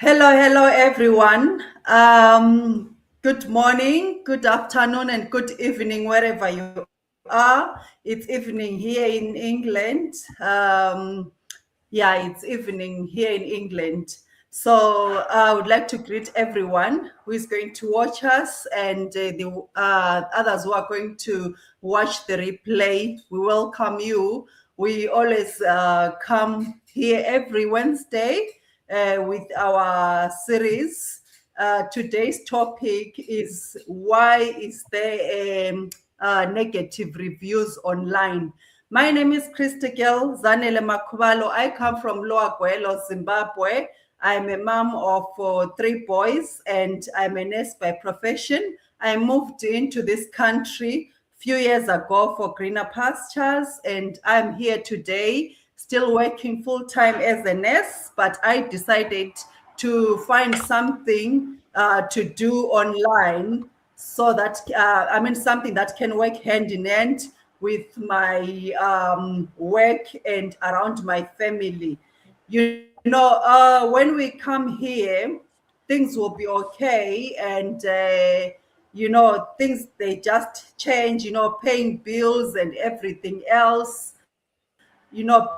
Hello, everyone. Good morning, good afternoon, and good evening, wherever you are. It's evening here in England. It's evening here in England. So I would like to greet everyone who is going to watch us and the others who are going to watch the replay. We welcome you. We always come here every Wednesday with our series. Today's topic is why is there negative reviews online? My name is Christigel Zanele Makubalo. I come from Lower Gwelo, Zimbabwe. I'm a mom of three boys and I'm a nurse by profession. I moved into this country a few years ago for greener pastures, and I'm here today still working full-time as a nurse, but I decided to find something to do online so that, something that can work hand in hand with my work and around my family. When we come here, things will be okay. And, things, they just change, paying bills and everything else. you know,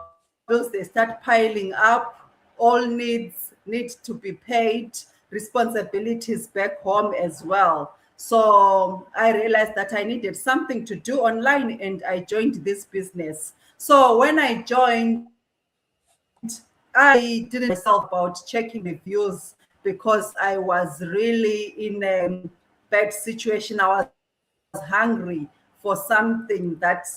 Bills, they start piling up. All needs need to be paid, responsibilities back home as well. So I realized that I needed something to do online and I joined this business. So when I joined, I didn't myself about checking reviews because I was really in a bad situation. I was hungry for something that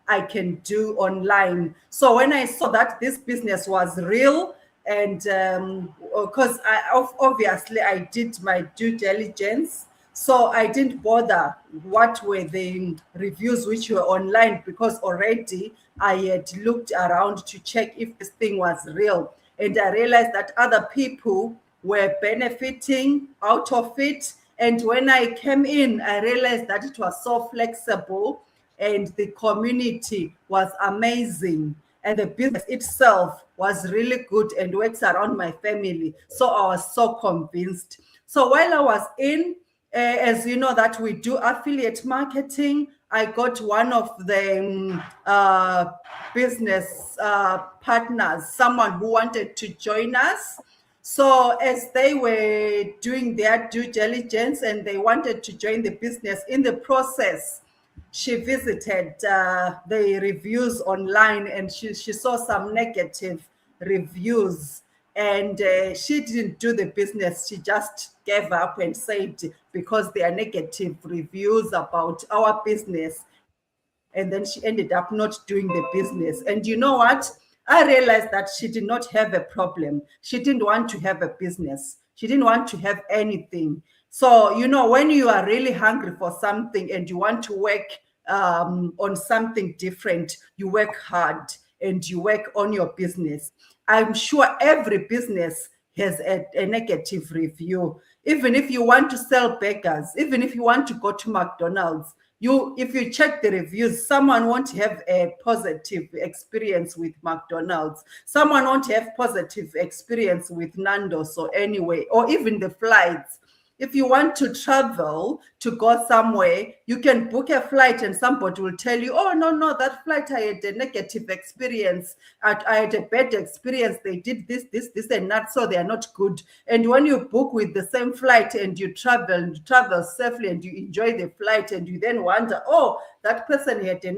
I can do online. So when I saw that this business was real, and because obviously I did my due diligence, so I didn't bother what were the reviews which were online because already I had looked around to check if this thing was real. And I realized that other people were benefiting out of it. And when I came in, I realized that it was so flexible and the community was amazing. And the business itself was really good and works around my family. So I was so convinced. So while I was in, as you know, that we do affiliate marketing, I got one of the business partners, someone who wanted to join us. So as they were doing their due diligence and they wanted to join the business, in the process, she visited the reviews online and she saw some negative reviews, and she didn't do the business. She just gave up and said because there are negative reviews about our business, and then she ended up not doing the business. And you know what? I realized that she did not have a problem. She didn't want to have a business. She didn't want to have anything. So, when you are really hungry for something and you want to work on something different, you work hard and you work on your business. I'm sure every business has a negative review. Even if you want to sell burgers, even if you want to go to McDonald's, if you check the reviews, someone won't have a positive experience with McDonald's. Someone won't have positive experience with Nando's or anyway, or even the flights. If you want to travel to go somewhere, you can book a flight and somebody will tell you, oh, no, that flight, I had a negative experience. I had a bad experience. They did this, and that, so they are not good. And when you book with the same flight and you travel safely and you enjoy the flight, and you then wonder, oh, that person had a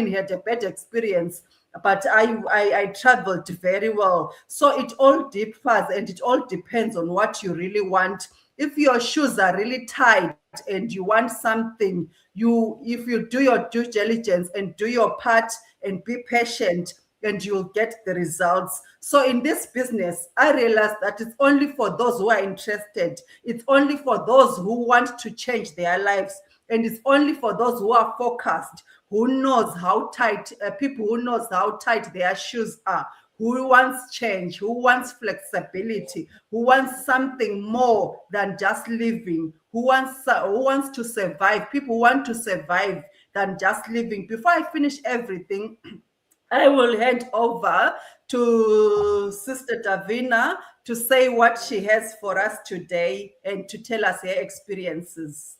he had a bad experience, but I traveled very well. So it all differs and it all depends on what you really want. If your shoes are really tight and you want something, if you do your due diligence and do your part and be patient, and you'll get the results. So in this business, I realized that it's only for those who are interested. It's only for those who want to change their lives. And it's only for those who are focused, who knows how tight, people who knows how tight their shoes are, who wants change, who wants flexibility, who wants something more than just living, who wants to survive. People want to survive than just living. Before I finish everything, I will hand over to Sister Davina to say what she has for us today and to tell us her experiences.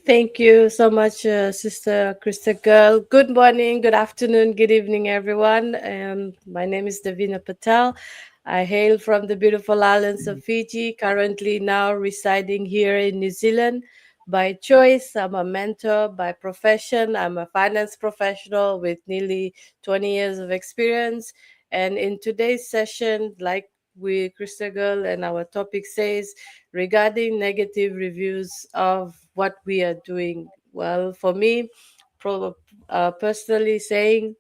Thank you so much, Sister Krista Girl. Good morning, good afternoon, good evening, everyone. My name is Davina Patel. I hail from the beautiful islands of Fiji, currently now residing here in New Zealand. By choice, I'm a mentor. By profession, I'm a finance professional with nearly 20 years of experience. And in today's session, like Krista Girl and our topic says, regarding negative reviews of what we are doing. Well, for me, personally saying,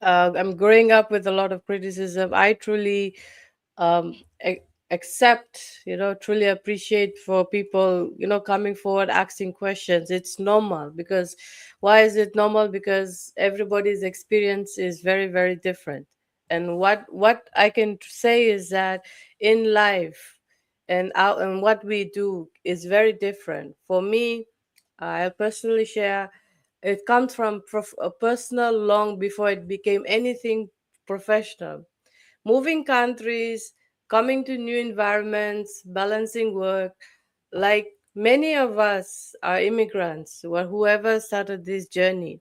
I'm growing up with a lot of criticism. I truly accept, truly appreciate for people, coming forward, asking questions. It's normal because why is it normal? Because everybody's experience is very, very different. And what I can say is that in life and what we do is very different. For me, I'll personally share it comes from a personal long before it became anything professional. Moving countries, coming to new environments, balancing work. Like many of us are immigrants, or whoever started this journey,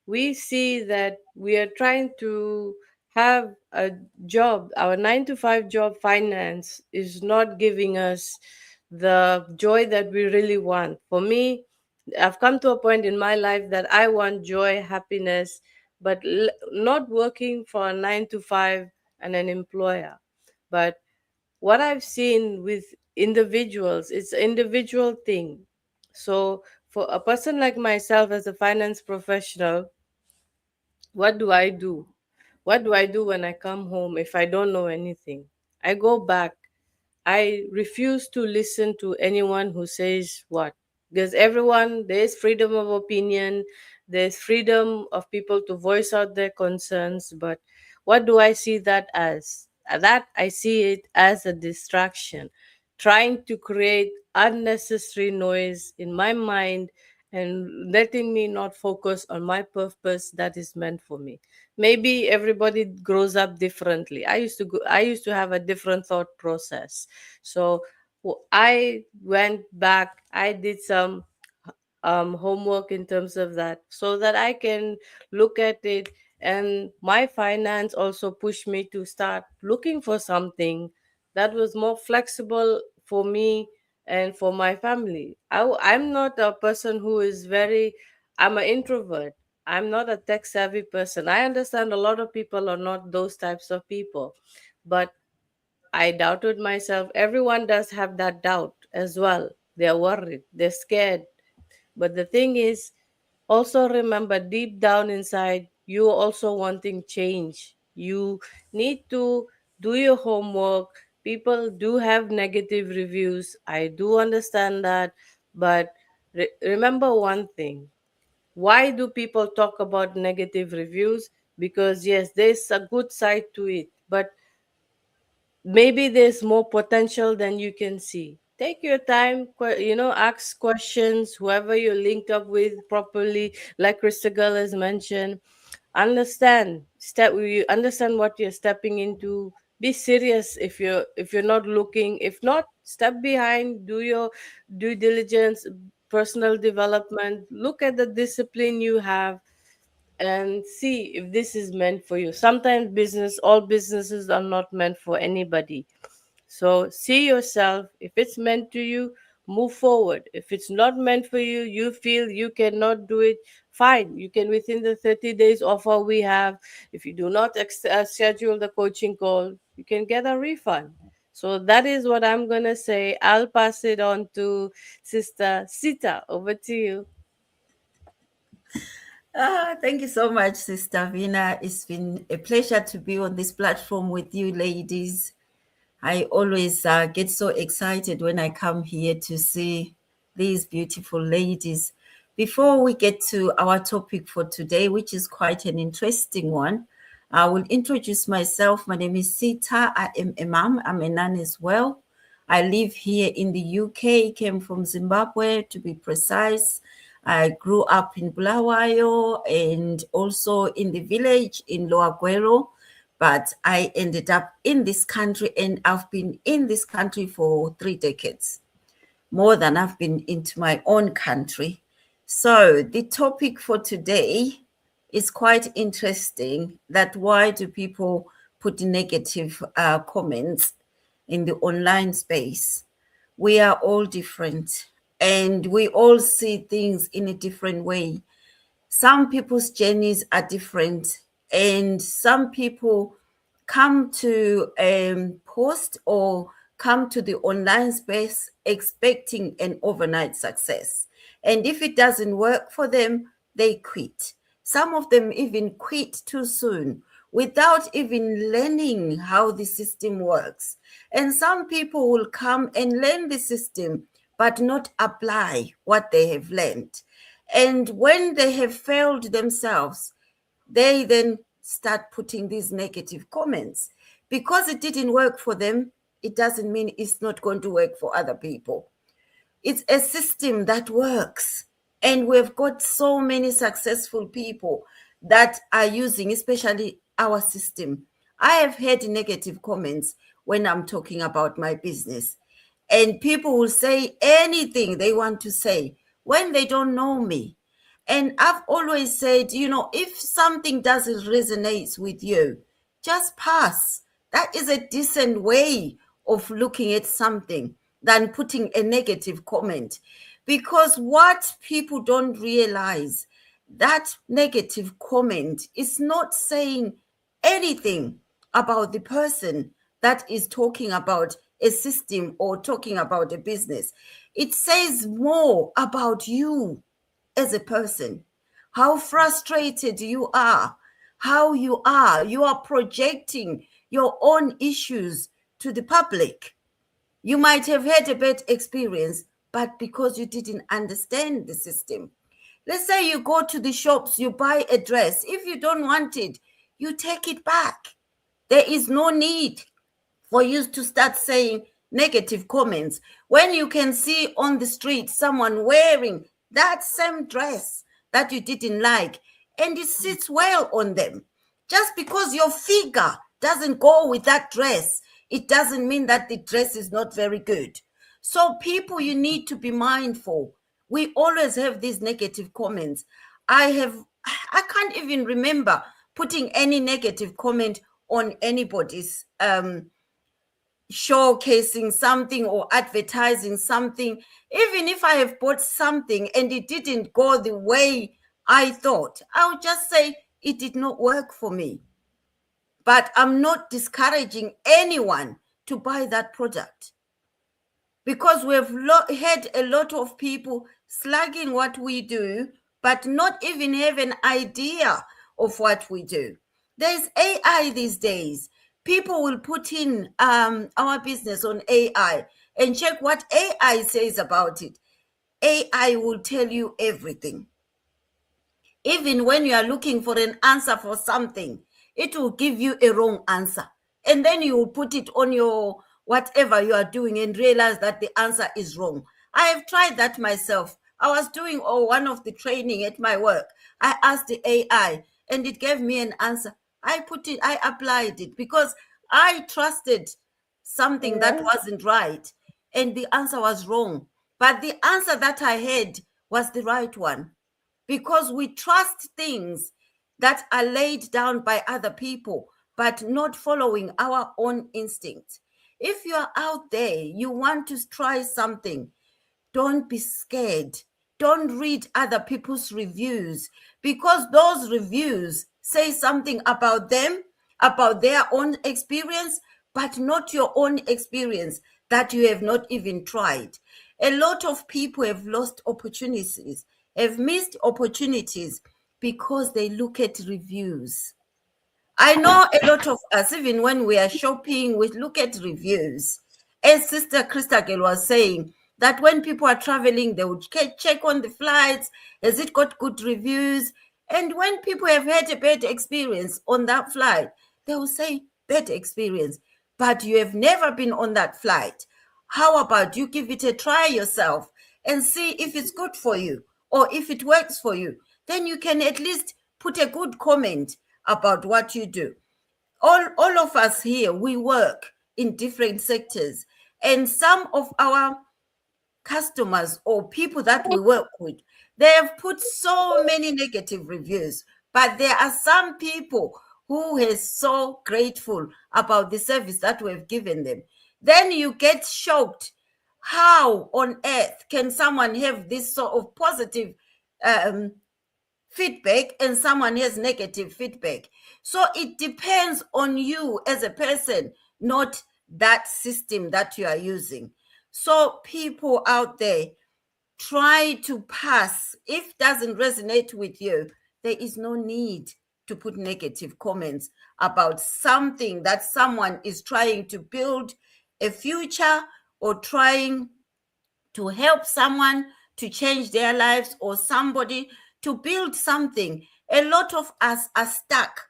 we see that we are trying to have a job. Our 9 to 5 job finance is not giving us the joy that we really want. For me, I've come to a point in my life that I want joy, happiness, but not working for a 9 to 5 and an employer. But what I've seen with individuals, it's an individual thing. So for a person like myself as a finance professional, what do I do? What do I do when I come home if I don't know anything? I go back. I refuse to listen to anyone who says what. Because everyone, there is freedom of opinion, there's freedom of people to voice out their concerns. But what do I see that as? That I see it as a distraction, trying to create unnecessary noise in my mind and letting me not focus on my purpose that is meant for me. Maybe everybody grows up differently. I used to have a different thought process. So I went back, I did some homework in terms of that so that I can look at it. And my finance also pushed me to start looking for something that was more flexible for me and for my family. I'm not a person who is very, I'm an introvert. I'm not a tech savvy person. I understand a lot of people are not those types of people, but I doubted myself. Everyone does have that doubt as well. They're worried, they're scared. But the thing is, also remember deep down inside, you also wanting change. You need to do your homework. People do have negative reviews. I do understand that. But remember one thing, why do people talk about negative reviews? Because, yes, there's a good side to it. But maybe there's more potential than you can see. Take your time, ask questions, whoever you're linked up with properly, like Krista Girl has mentioned. You understand what you're stepping into. Be serious if you're not looking. If not, step behind, do your due diligence, personal development, look at the discipline you have and see if this is meant for you. Sometimes all businesses are not meant for anybody. So see yourself. If it's meant to you, move forward. If it's not meant for you, you feel you cannot do it, fine. You can, within the 30 days offer we have, if you do not schedule the coaching call, you can get a refund. So that is what I'm going to say. I'll pass it on to Sister Sita. Over to you. Thank you so much, Sister Vina. It's been a pleasure to be on this platform with you, ladies. I always get so excited when I come here to see these beautiful ladies. Before we get to our topic for today, which is quite an interesting one, I will introduce myself. My name is Sita. I am a mom. I'm a nun as well. I live here in the UK, came from Zimbabwe to be precise. I grew up in Bulawayo and also in the village in Lower Guero. but I ended up in this country, and I've been in this country for 3 decades, more than I've been into my own country. So the topic for today is quite interesting, that why do people put negative comments in the online space? We are all different, and we all see things in a different way. Some people's journeys are different, and some people come to post or come to the online space expecting an overnight success. And if it doesn't work for them, they quit. Some of them even quit too soon without even learning how the system works. And some people will come and learn the system, but not apply what they have learned. And when they have failed themselves, they then start putting these negative comments. Because it didn't work for them, it doesn't mean it's not going to work for other people. It's a system that works. And we've got so many successful people that are using, especially our system. I have had negative comments when I'm talking about my business. And people will say anything they want to say when they don't know me. And I've always said, if something doesn't resonate with you, just pass. That is a decent way of looking at something than putting a negative comment. Because what people don't realize, that negative comment is not saying anything about the person that is talking about a system or talking about a business. It says more about you as a person, how frustrated you are, how you are projecting your own issues to the public. You might have had a bad experience, but because you didn't understand the system. Let's say you go to the shops, you buy a dress. If you don't want it, you take it back. There is no need for you to start saying negative comments when you can see on the street someone wearing that same dress that you didn't like, and it sits well on them. Just because your figure doesn't go with that dress, it doesn't mean that the dress is not very good. So people, you need to be mindful. We always have these negative comments. I can't even remember putting any negative comment on anybody's showcasing something or advertising something. Even if I have bought something and it didn't go the way I thought, I'll just say it did not work for me. But I'm not discouraging anyone to buy that product, because we've had a lot of people slugging what we do, but not even have an idea of what we do. There's AI these days. People will put in our business on AI and check what AI says about it. AI will tell you everything. Even when you are looking for an answer for something, it will give you a wrong answer. And then you will put it on your whatever you are doing and realize that the answer is wrong. I have tried that myself. I was doing one of the training at my work. I asked the AI and it gave me an answer. I applied it because I trusted something that wasn't right, and the answer was wrong. But the answer that I had was the right one, because we trust things that are laid down by other people, but not following our own instinct. If you are out there, you want to try something, don't be scared. Don't read other people's reviews, because those reviews say something about them, about their own experience, but not your own experience that you have not even tried. A lot of people have lost opportunities, have missed opportunities because they look at reviews. I know a lot of us, even when we are shopping, we look at reviews. As Sister Christabel was saying, that when people are traveling, they would check on the flights. Has it got good reviews? And when people have had a bad experience on that flight, they will say, bad experience. But you have never been on that flight. How about you give it a try yourself and see if it's good for you or if it works for you? Then you can at least put a good comment about what you do. all of us here, we work in different sectors, and some of our customers or people that we work with, they have put so many negative reviews, but there are some people who is so grateful about the service that we've given them. Then you get shocked. How on earth can someone have this sort of positive feedback and someone has negative feedback? So it depends on you as a person, not that system that you are using. So people out there, try to pass. If it doesn't resonate with you, there is no need to put negative comments about something that someone is trying to build a future or trying to help someone to change their lives or somebody to build something. A lot of us are stuck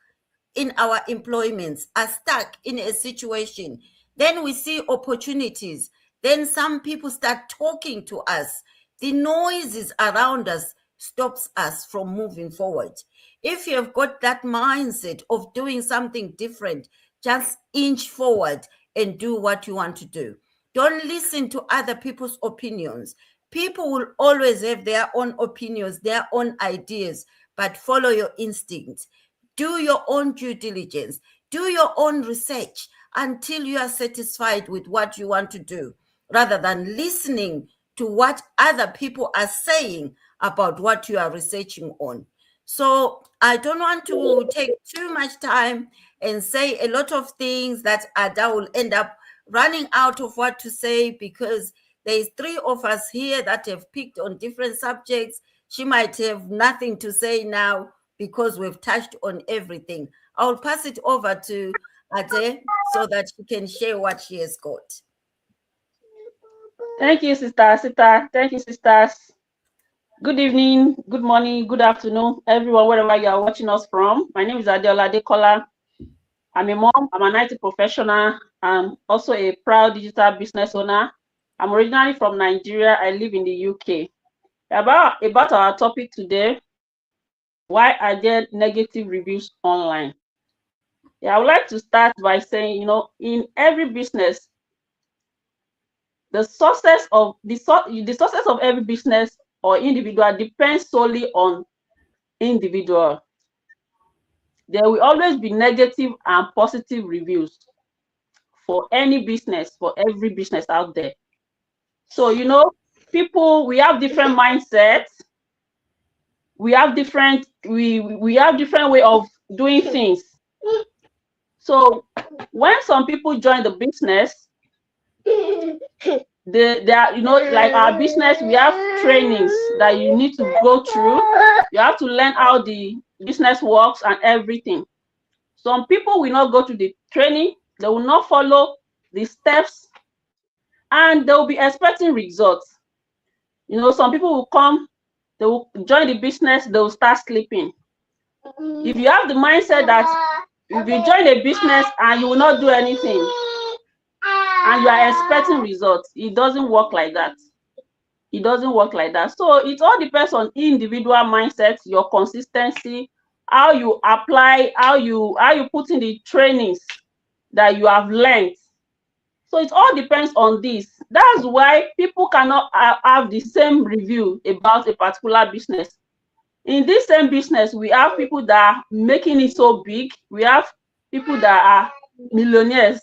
in our employments, are stuck in a situation. Then we see opportunities. Then some people start talking to us. The noises around us stops us from moving forward. If you have got that mindset of doing something different, just inch forward and do what you want to do. Don't listen to other people's opinions. People will always have their own opinions, their own ideas, but follow your instincts. Do your own due diligence. Do your own research until you are satisfied with what you want to do, rather than listening to what other people are saying about what you are researching on. So I don't want to take too much time and say a lot of things that Ada will end up running out of what to say, because there's 3 of us here that have picked on different subjects. She might have nothing to say now because we've touched on everything. I'll pass it over to Ade so that she can share what she has got. Thank you, Sister Sita. Thank you, sisters. Good evening, good morning, good afternoon, everyone, wherever you are watching us from. My name is Adeola Adekola. I'm a mom, I'm an IT professional, I'm also a proud digital business owner. I'm originally from Nigeria, I live in the UK. About our topic today, why are there negative reviews online? Yeah, I would like to start by saying, in every business, the success of every business or individual depends solely on individual. There will always be negative and positive reviews for any business, for every business out there. So, people, we have different mindsets. We have different way of doing things. So when some people join the business, they are, like our business, we have trainings that you need to go through. You have to learn how the business works and everything. Some people will not go to the training, they will not follow the steps, and they will be expecting results. Some people will come, they will join the business, they will start sleeping. If you have the mindset that if you join a business and you will not do anything and you are expecting results, it doesn't work like that. It doesn't work like that. So it all depends on individual mindset, your consistency, how you apply, how you put in the trainings that you have learned. So it all depends on this. That's why people cannot have the same review about a particular business. In this same business, we have people that are making it so big. We have people that are millionaires.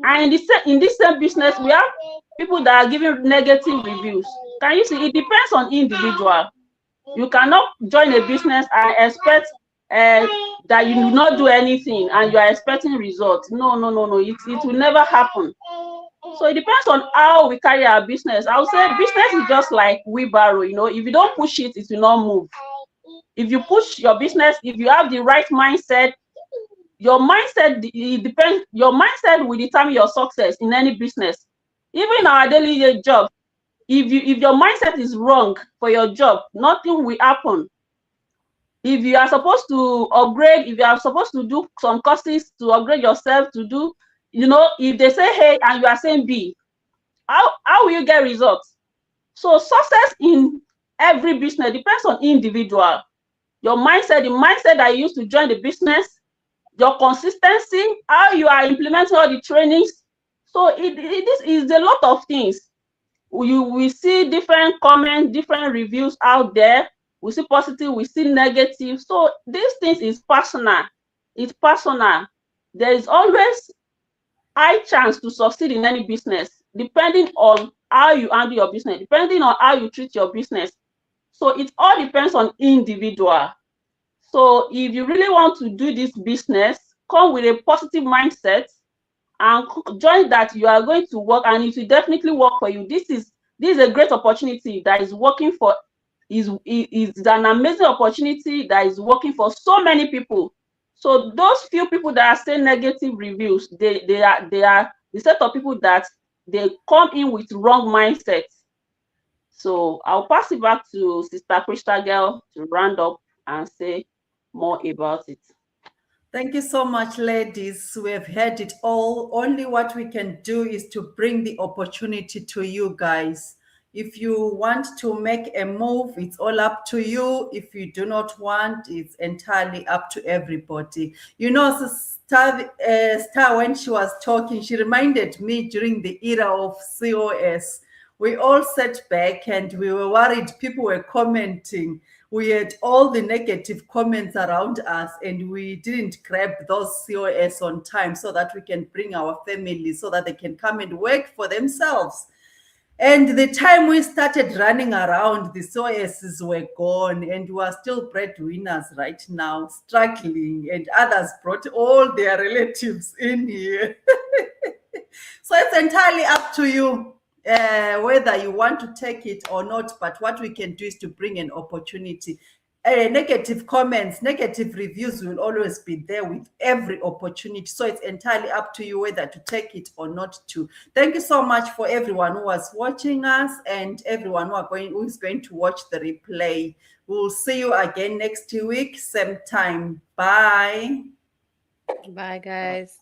And in this same business, we have people that are giving negative reviews. Can you see? It depends on individual. You cannot join a business and expect that you will not do anything and you are expecting results. No. It will never happen. So it depends on how we carry our business. I would say business is just like wheelbarrow. If you don't push it, it will not move. If you push your business, if you have the right mindset, your mindset will determine your success in any business. Even in our daily job, if your mindset is wrong for your job, nothing will happen. If you are supposed to upgrade, if you are supposed to do some courses to upgrade yourself to do, if they say A and you are saying B, how will you get results? So success in every business depends on individual. Your mindset, the mindset that you use to join the business, your consistency, how you are implementing all the trainings. So this is a lot of things. We see different comments, different reviews out there. We see positive, we see negative. So these things is personal. It's personal. There is always high chance to succeed in any business, depending on how you handle your business, depending on how you treat your business. So it all depends on individual. So if you really want to do this business, come with a positive mindset and join that you are going to work, and it will definitely work for you. This is a great opportunity that is working for, is an amazing opportunity that is working for so many people. So those few people that are saying negative reviews, they are the set of people that they come in with wrong mindset. So I'll pass it back to Sister Crystal Girl to round up and say more about it. Thank you so much, ladies. We have heard it all. Only what we can do is to bring the opportunity to you guys. If you want to make a move, it's all up to you. If you do not want, it's entirely up to everybody. You know, Star, when she was talking, she reminded me during the era of COS. We all sat back and we were worried. People were commenting. We had all the negative comments around us, and we didn't grab those COS on time so that we can bring our families so that they can come and work for themselves. And the time we started running around, the COSs were gone, and we are still breadwinners right now, struggling, and others brought all their relatives in here. So it's entirely up to you whether you want to take it or not. But what we can do is to bring an opportunity. Negative comments, negative reviews will always be there with every opportunity. So it's entirely up to you whether to take it or not to. Thank you so much for everyone who was watching us and everyone who is going to watch the replay. We'll see you again next week, same time. Bye. Bye, guys.